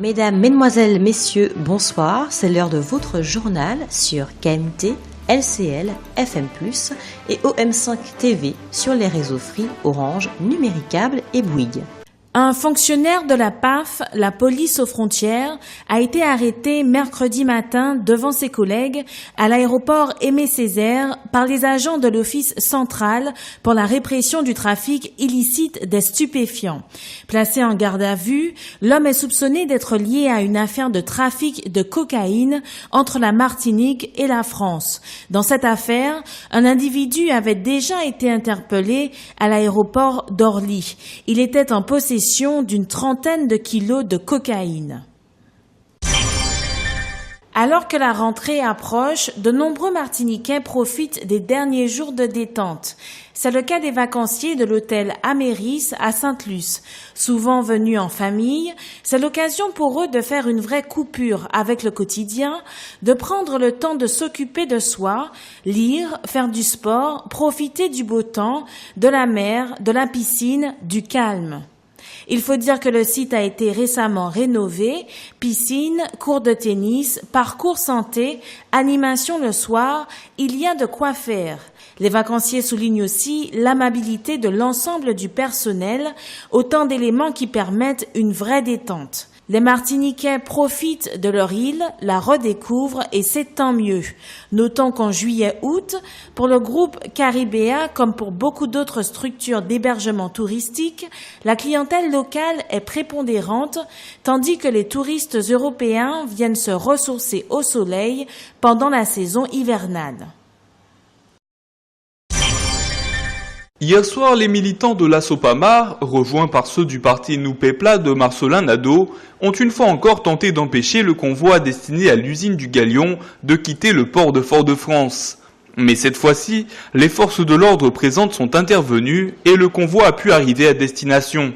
Mesdames, Mesdemoiselles, Messieurs, bonsoir. C'est l'heure de votre journal sur KMT, LCL, FM+, et OM5 TV sur les réseaux Free, Orange, Numéricable et Bouygues. Un fonctionnaire de la PAF, la police aux frontières, a été arrêté mercredi matin devant ses collègues à l'aéroport Aimé-Césaire par les agents de l'Office central pour la répression du trafic illicite des stupéfiants. Placé en garde à vue, l'homme est soupçonné d'être lié à une affaire de trafic de cocaïne entre la Martinique et la France. Dans cette affaire, un individu avait déjà été interpellé à l'aéroport d'Orly. Il était en possession d'une trentaine de kilos de cocaïne. Alors que la rentrée approche, de nombreux Martiniquais profitent des derniers jours de détente. C'est le cas des vacanciers de l'hôtel Améris à Sainte-Luce. Souvent venus en famille, c'est l'occasion pour eux de faire une vraie coupure avec le quotidien, de prendre le temps de s'occuper de soi, lire, faire du sport, profiter du beau temps, de la mer, de la piscine, du calme. Il faut dire que le site a été récemment rénové, piscine, cours de tennis, parcours santé, animation le soir, il y a de quoi faire. Les vacanciers soulignent aussi l'amabilité de l'ensemble du personnel, autant d'éléments qui permettent une vraie détente. Les Martiniquais profitent de leur île, la redécouvrent et c'est tant mieux. Notons qu'en juillet-août, pour le groupe Caribéa, comme pour beaucoup d'autres structures d'hébergement touristique, la clientèle locale est prépondérante, tandis que les touristes européens viennent se ressourcer au soleil pendant la saison hivernale. Hier soir, les militants de la Sopamar, rejoints par ceux du parti Nou Pepla de Marcelin Nadeau, ont une fois encore tenté d'empêcher le convoi destiné à l'usine du Galion de quitter le port de Fort-de-France. Mais cette fois-ci, les forces de l'ordre présentes sont intervenues et le convoi a pu arriver à destination.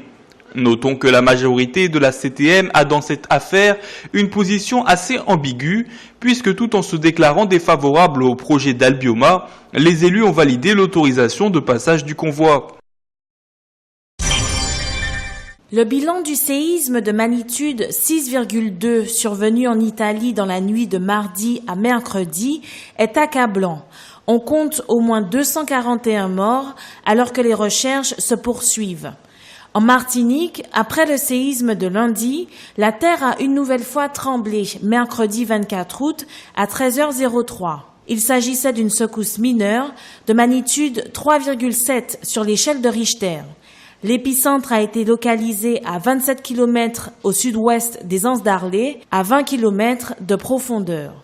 Notons que la majorité de la CTM a dans cette affaire une position assez ambiguë, puisque tout en se déclarant défavorables au projet d'Albioma, les élus ont validé l'autorisation de passage du convoi. Le bilan du séisme de magnitude 6,2 survenu en Italie dans la nuit de mardi à mercredi est accablant. On compte au moins 241 morts alors que les recherches se poursuivent. En Martinique, après le séisme de lundi, la terre a une nouvelle fois tremblé mercredi 24 août à 13h03. Il s'agissait d'une secousse mineure de magnitude 3,7 sur l'échelle de Richter. L'épicentre a été localisé à 27 km au sud-ouest des Anses d'Arlé, à 20 km de profondeur.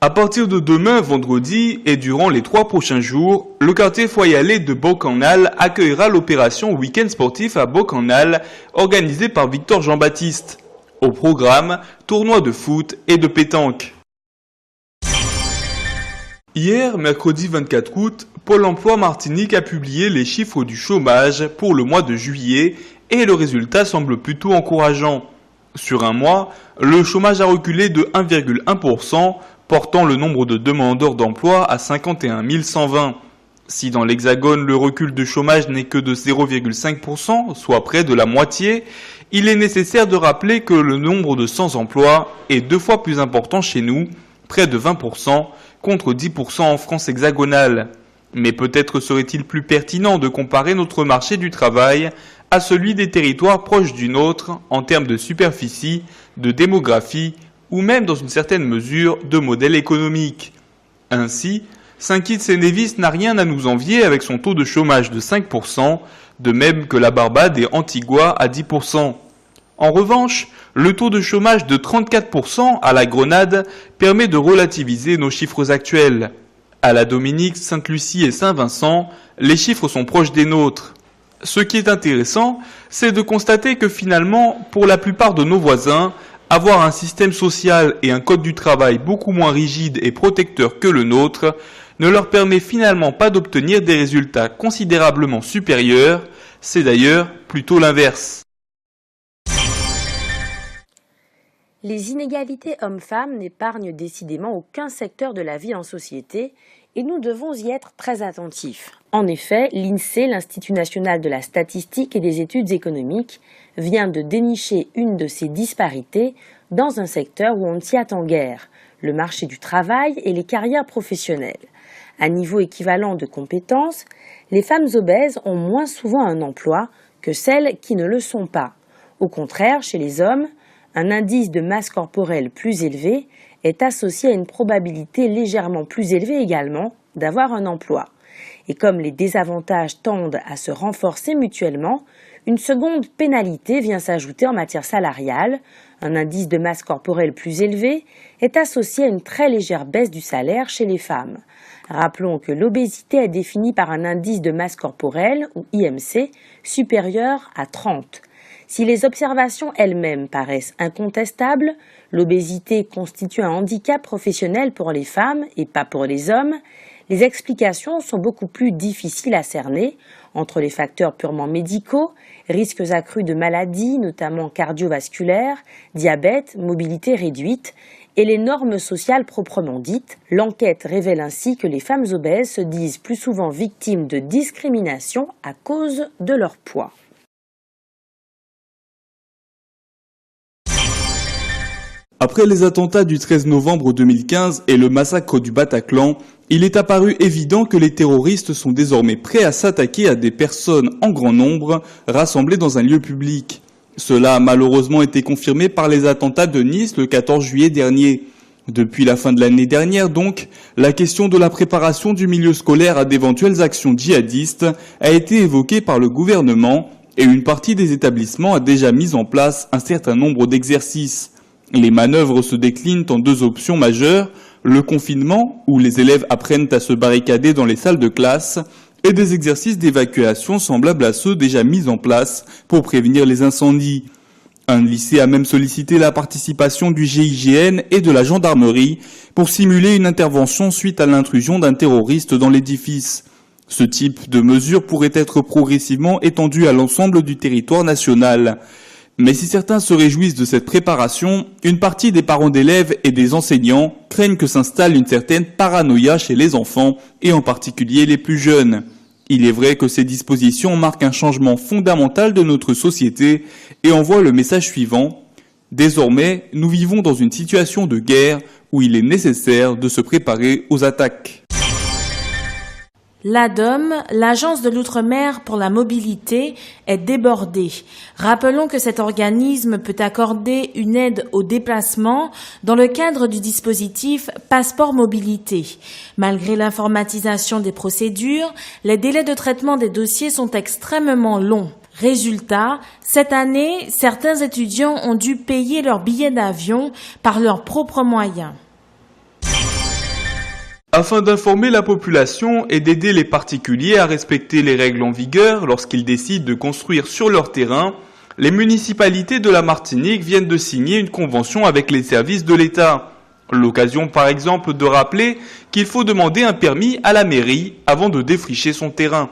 À partir de demain, vendredi, et durant les 3 prochains jours, le quartier Foyalé de Bocanal accueillera l'opération Week-end sportif à Bocanal, organisée par Victor Jean-Baptiste. Au programme, tournoi de foot et de pétanque. Hier, mercredi 24 août, Pôle emploi Martinique a publié les chiffres du chômage pour le mois de juillet et le résultat semble plutôt encourageant. Sur un mois, le chômage a reculé de 1,1%, portant le nombre de demandeurs d'emploi à 51 120. Si dans l'Hexagone le recul de chômage n'est que de 0,5%, soit près de la moitié, il est nécessaire de rappeler que le nombre de sans-emploi est 2 fois plus important chez nous, près de 20%, contre 10% en France hexagonale. Mais peut-être serait-il plus pertinent de comparer notre marché du travail à celui des territoires proches du nôtre en termes de superficie, de démographie ou même dans une certaine mesure de modèle économique. Ainsi, Saint-Kitts-et-Nevis n'a rien à nous envier avec son taux de chômage de 5%, de même que la Barbade et Antigua à 10%. En revanche, le taux de chômage de 34% à la Grenade permet de relativiser nos chiffres actuels. À la Dominique, Sainte-Lucie et Saint-Vincent, les chiffres sont proches des nôtres. Ce qui est intéressant, c'est de constater que finalement, pour la plupart de nos voisins, avoir un système social et un code du travail beaucoup moins rigide et protecteur que le nôtre ne leur permet finalement pas d'obtenir des résultats considérablement supérieurs, c'est d'ailleurs plutôt l'inverse. Les inégalités hommes-femmes n'épargnent décidément aucun secteur de la vie en société et nous devons y être très attentifs. En effet, l'INSEE, l'Institut national de la statistique et des études économiques, vient de dénicher une de ces disparités dans un secteur où on ne s'y attend guère, le marché du travail et les carrières professionnelles. À niveau équivalent de compétences, les femmes obèses ont moins souvent un emploi que celles qui ne le sont pas. Au contraire, chez les hommes, un indice de masse corporelle plus élevé est associé à une probabilité légèrement plus élevée également d'avoir un emploi. Et comme les désavantages tendent à se renforcer mutuellement, une seconde pénalité vient s'ajouter en matière salariale. Un indice de masse corporelle plus élevé est associé à une très légère baisse du salaire chez les femmes. Rappelons que l'obésité est définie par un indice de masse corporelle, ou IMC, supérieur à 30. Si les observations elles-mêmes paraissent incontestables, l'obésité constitue un handicap professionnel pour les femmes et pas pour les hommes. Les explications sont beaucoup plus difficiles à cerner entre les facteurs purement médicaux, risques accrus de maladies, notamment cardiovasculaires, diabète, mobilité réduite, et les normes sociales proprement dites. L'enquête révèle ainsi que les femmes obèses se disent plus souvent victimes de discrimination à cause de leur poids. Après les attentats du 13 novembre 2015 et le massacre du Bataclan, il est apparu évident que les terroristes sont désormais prêts à s'attaquer à des personnes en grand nombre rassemblées dans un lieu public. Cela a malheureusement été confirmé par les attentats de Nice le 14 juillet dernier. Depuis la fin de l'année dernière donc, la question de la préparation du milieu scolaire à d'éventuelles actions djihadistes a été évoquée par le gouvernement et une partie des établissements a déjà mis en place un certain nombre d'exercices. Les manœuvres se déclinent en deux options majeures, le confinement, où les élèves apprennent à se barricader dans les salles de classe, et des exercices d'évacuation semblables à ceux déjà mis en place pour prévenir les incendies. Un lycée a même sollicité la participation du GIGN et de la gendarmerie pour simuler une intervention suite à l'intrusion d'un terroriste dans l'édifice. Ce type de mesure pourrait être progressivement étendu à l'ensemble du territoire national. Mais si certains se réjouissent de cette préparation, une partie des parents d'élèves et des enseignants craignent que s'installe une certaine paranoïa chez les enfants, et en particulier les plus jeunes. Il est vrai que ces dispositions marquent un changement fondamental de notre société et envoient le message suivant. Désormais, nous vivons dans une situation de guerre où il est nécessaire de se préparer aux attaques. L'ADOM, l'Agence de l'Outre-mer pour la mobilité, est débordée. Rappelons que cet organisme peut accorder une aide au déplacement dans le cadre du dispositif Passeport Mobilité. Malgré l'informatisation des procédures, les délais de traitement des dossiers sont extrêmement longs. Résultat, cette année, certains étudiants ont dû payer leur billet d'avion par leurs propres moyens. Afin d'informer la population et d'aider les particuliers à respecter les règles en vigueur lorsqu'ils décident de construire sur leur terrain, les municipalités de la Martinique viennent de signer une convention avec les services de l'État. L'occasion par exemple de rappeler qu'il faut demander un permis à la mairie avant de défricher son terrain.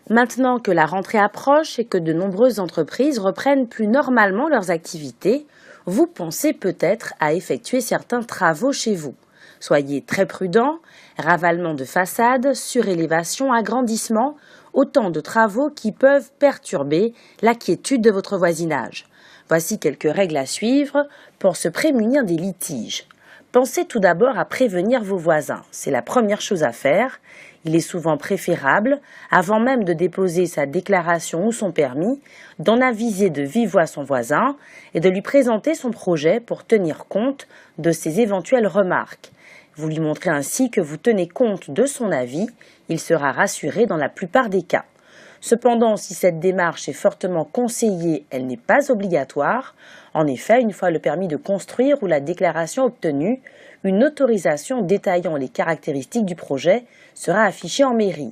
Maintenant que la rentrée approche et que de nombreuses entreprises reprennent plus normalement leurs activités, vous pensez peut-être à effectuer certains travaux chez vous. Soyez très prudents, ravalement de façade, surélévation, agrandissement, autant de travaux qui peuvent perturber la quiétude de votre voisinage. Voici quelques règles à suivre pour se prémunir des litiges. Pensez tout d'abord à prévenir vos voisins. C'est la première chose à faire. Il est souvent préférable, avant même de déposer sa déclaration ou son permis, d'en aviser de vive voix son voisin et de lui présenter son projet pour tenir compte de ses éventuelles remarques. Vous lui montrez ainsi que vous tenez compte de son avis, il sera rassuré dans la plupart des cas. Cependant, si cette démarche est fortement conseillée, elle n'est pas obligatoire. En effet, une fois le permis de construire ou la déclaration obtenue, une autorisation détaillant les caractéristiques du projet sera affichée en mairie.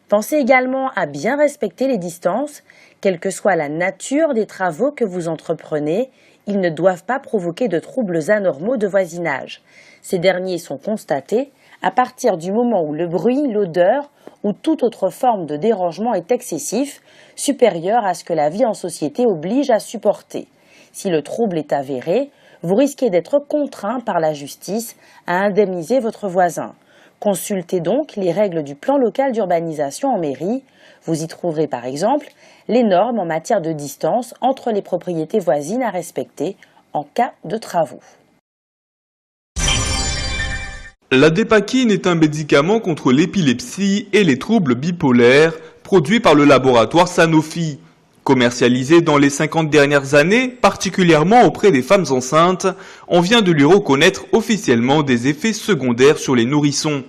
Pensez également à bien respecter les distances, quelle que soit la nature des travaux que vous entreprenez, ils ne doivent pas provoquer de troubles anormaux de voisinage. Ces derniers sont constatés à partir du moment où le bruit, l'odeur ou toute autre forme de dérangement est excessif, supérieur à ce que la vie en société oblige à supporter. Si le trouble est avéré, vous risquez d'être contraint par la justice à indemniser votre voisin. Consultez donc les règles du plan local d'urbanisation en mairie. Vous y trouverez par exemple les normes en matière de distance entre les propriétés voisines à respecter en cas de travaux. La dépakine est un médicament contre l'épilepsie et les troubles bipolaires produit par le laboratoire Sanofi. Commercialisé dans les 50 dernières années, particulièrement auprès des femmes enceintes, on vient de lui reconnaître officiellement des effets secondaires sur les nourrissons.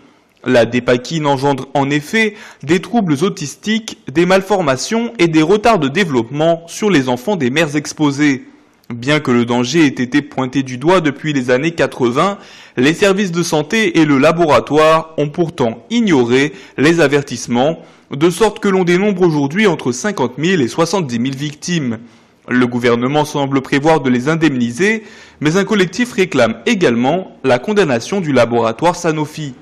La dépakine engendre en effet des troubles autistiques, des malformations et des retards de développement sur les enfants des mères exposées. Bien que le danger ait été pointé du doigt depuis les années 80, les services de santé et le laboratoire ont pourtant ignoré les avertissements, de sorte que l'on dénombre aujourd'hui entre 50 000 et 70 000 victimes. Le gouvernement semble prévoir de les indemniser, mais un collectif réclame également la condamnation du laboratoire Sanofi.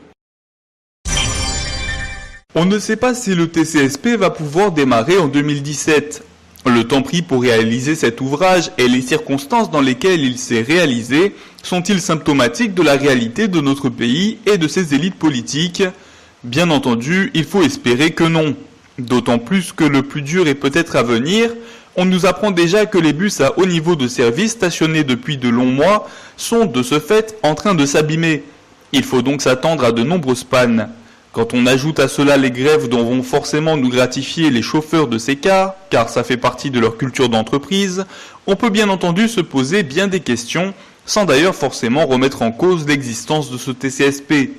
On ne sait pas si le TCSP va pouvoir démarrer en 2017. Le temps pris pour réaliser cet ouvrage et les circonstances dans lesquelles il s'est réalisé sont-ils symptomatiques de la réalité de notre pays et de ses élites politiques ? Bien entendu, il faut espérer que non. D'autant plus que le plus dur est peut-être à venir. On nous apprend déjà que les bus à haut niveau de service stationnés depuis de longs mois sont de ce fait en train de s'abîmer. Il faut donc s'attendre à de nombreuses pannes. Quand on ajoute à cela les grèves dont vont forcément nous gratifier les chauffeurs de ces cars, car ça fait partie de leur culture d'entreprise, on peut bien entendu se poser bien des questions, sans d'ailleurs forcément remettre en cause l'existence de ce TCSP.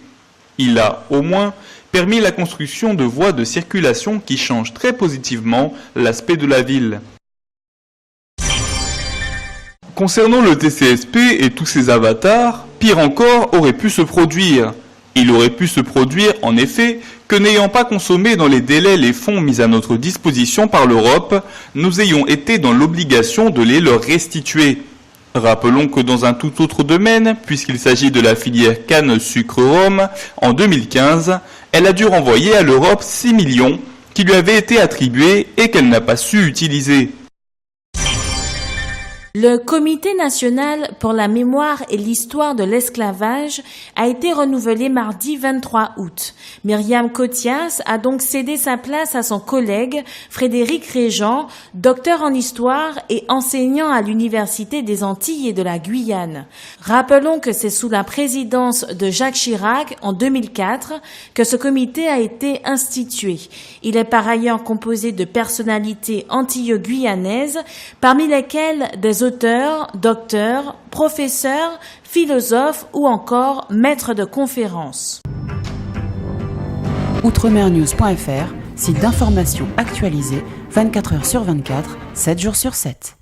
Il a, au moins, permis la construction de voies de circulation qui changent très positivement l'aspect de la ville. Concernant le TCSP et tous ses avatars, pire encore aurait pu se produire. Il aurait pu se produire, en effet, que n'ayant pas consommé dans les délais les fonds mis à notre disposition par l'Europe, nous ayons été dans l'obligation de les leur restituer. Rappelons que dans un tout autre domaine, puisqu'il s'agit de la filière canne-sucre-rhum, en 2015, elle a dû renvoyer à l'Europe 6 millions qui lui avaient été attribués et qu'elle n'a pas su utiliser. Le Comité national pour la mémoire et l'histoire de l'esclavage a été renouvelé mardi 23 août. Myriam Cotias a donc cédé sa place à son collègue Frédéric Régent, docteur en histoire et enseignant à l'Université des Antilles et de la Guyane. Rappelons que c'est sous la présidence de Jacques Chirac en 2004 que ce comité a été institué. Il est par ailleurs composé de personnalités antillo-guyanaises, parmi lesquelles des auteurs, docteurs, professeurs, philosophes ou encore maîtres de conférences. Outremernews.fr, site d'information actualisé 24 heures sur 24, 7 jours sur 7.